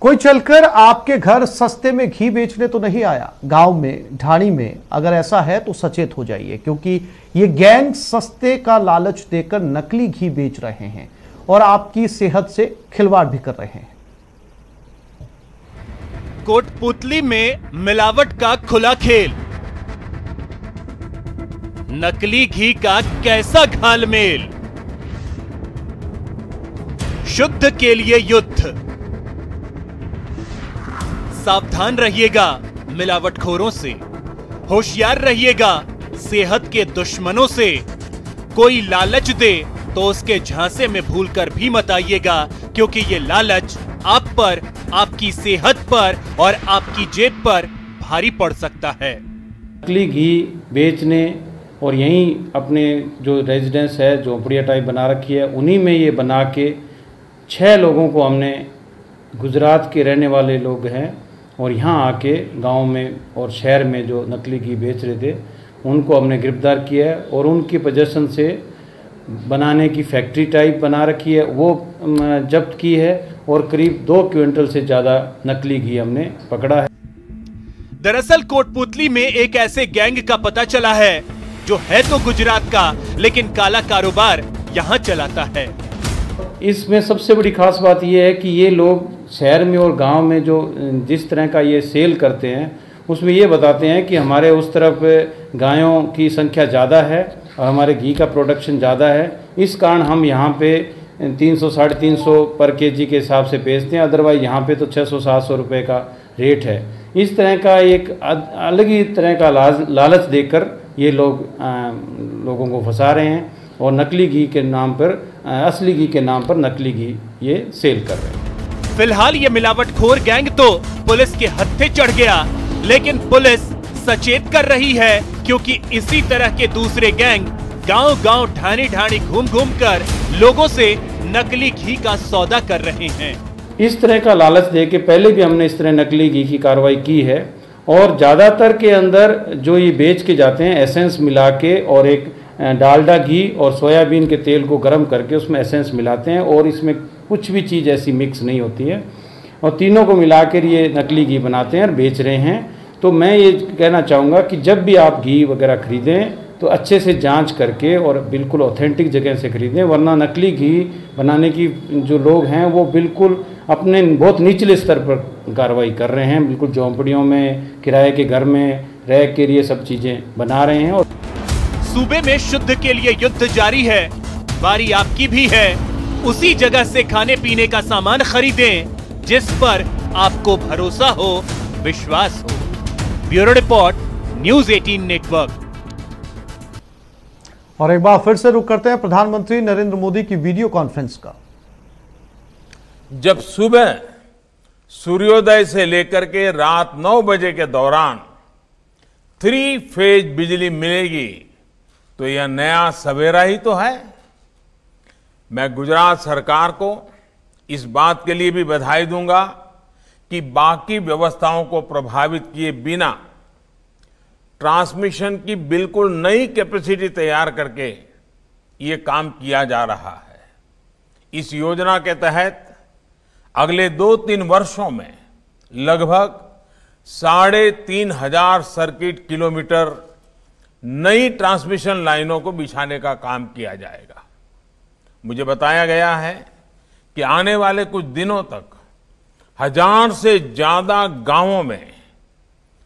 कोई चलकर आपके घर सस्ते में घी बेचने तो नहीं आया गांव में, ढाणी में? अगर ऐसा है तो सचेत हो जाइए, क्योंकि ये गैंग सस्ते का लालच देकर नकली घी बेच रहे हैं और आपकी सेहत से खिलवाड़ भी कर रहे हैं। कोटपुतली में मिलावट का खुला खेल, नकली घी का कैसा घालमेल, शुद्ध के लिए युद्ध। सावधान रहिएगा मिलावटखोरों से, होशियार रहिएगा सेहत के दुश्मनों से। कोई लालच दे तो उसके झांसे में भूलकर भी मत आइएगा, क्योंकि ये लालच आप पर, आपकी सेहत पर और आपकी जेब पर भारी पड़ सकता है। नकली घी बेचने और यहीं अपने जो रेजिडेंस है, झोंपड़िया टाइप बना रखी है, उन्हीं में ये बना के 6 लोगों को हमने, गुजरात के रहने वाले लोग हैं और यहाँ आके गांव में और शहर में जो नकली घी बेच रहे थे, उनको हमने गिरफ्तार किया है और उनकी पोजीशन से बनाने की फैक्ट्री टाइप बना रखी है वो जब्त की है और करीब 2 क्विंटल से ज़्यादा नकली घी हमने पकड़ा है। दरअसल कोटपुतली में एक ऐसे गैंग का पता चला है जो है तो गुजरात का, लेकिन काला कारोबार यहाँ चलाता है। इसमें सबसे बड़ी खास बात यह है कि ये लोग शहर में और गांव में जो जिस तरह का ये सेल करते हैं, उसमें ये बताते हैं कि हमारे उस तरफ गायों की संख्या ज़्यादा है और हमारे घी का प्रोडक्शन ज़्यादा है, इस कारण हम यहाँ पे 300 साढ़े 300 पर केजी के हिसाब से बेचते हैं, अदरवाइज यहाँ पे तो 600-700 रुपये का रेट है। इस तरह का एक अलग ही तरह का लालच देकर ये लोगों को फंसा रहे हैं और नकली घी के नाम पर, असली घी के नाम पर नकली घी ये सेल कर रहे हैं। फिलहाल ये मिलावटखोर गैंग तो पुलिस के हत्थे चढ़ गया, लेकिन पुलिस सचेत कर रही है, क्योंकि इसी तरह के दूसरे गैंग गांव-गांव, ढाणी-ढाणी घूम-घूम कर लोगों से नकली घी का सौदा कर रहे हैं। इस तरह का लालच दे के पहले भी हमने इस तरह नकली घी की कार्रवाई की है और ज़्यादातर के अंदर जो ये बेच के जाते हैं, एसेंस मिला के और एक डालडा घी और सोयाबीन के तेल को गर्म करके उसमें एसेंस मिलाते हैं और इसमें कुछ भी चीज़ ऐसी मिक्स नहीं होती है और तीनों को मिलाकर ये नकली घी बनाते हैं और बेच रहे हैं। तो मैं ये कहना चाहूँगा कि जब भी आप घी वगैरह खरीदें तो अच्छे से जांच करके और बिल्कुल ऑथेंटिक जगह से खरीदें, वरना नकली घी बनाने की जो लोग हैं वो बिल्कुल अपने बहुत निचले स्तर पर कार्रवाई कर रहे हैं, बिल्कुल झोंपड़ियों में, किराए के घर में रह के ये सब चीज़ें बना रहे हैं। और सूबे में शुद्ध के लिए युद्ध जारी है, बारी आपकी भी है। उसी जगह से खाने पीने का सामान खरीदें जिस पर आपको भरोसा हो, विश्वास हो। Bureau report, news 18 network. और एक बार फिर से रुक करते हैं प्रधानमंत्री नरेंद्र मोदी की वीडियो कॉन्फ्रेंस का। जब सुबह सूर्योदय से लेकर के रात 9 बजे के दौरान 3 फेज बिजली मिलेगी तो यह नया सवेरा ही तो है। मैं गुजरात सरकार को इस बात के लिए भी बधाई दूंगा कि बाकी व्यवस्थाओं को प्रभावित किए बिना ट्रांसमिशन की बिल्कुल नई कैपेसिटी तैयार करके ये काम किया जा रहा है। इस योजना के तहत अगले 2-3 वर्षों में लगभग 3,500 सर्किट किलोमीटर नई ट्रांसमिशन लाइनों को बिछाने का काम किया जाएगा। मुझे बताया गया है कि आने वाले कुछ दिनों तक 1000 से ज्यादा गांवों में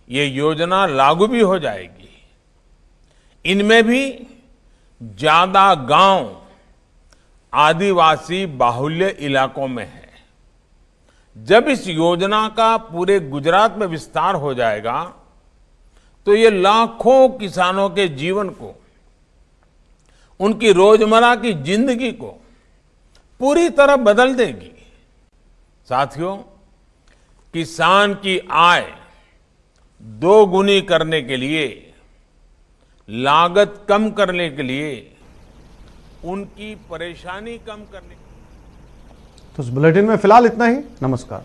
ये योजना लागू भी हो जाएगी। इनमें भी ज्यादा गांव आदिवासी बाहुल्य इलाकों में है। जब इस योजना का पूरे गुजरात में विस्तार हो जाएगा तो ये लाखों किसानों के जीवन को, उनकी रोजमर्रा की जिंदगी को पूरी तरह बदल देगी। साथियों, किसान की आय 2 गुनी करने के लिए, लागत कम करने के लिए, उनकी परेशानी कम करने। तो इस बुलेटिन में फिलहाल इतना ही। नमस्कार।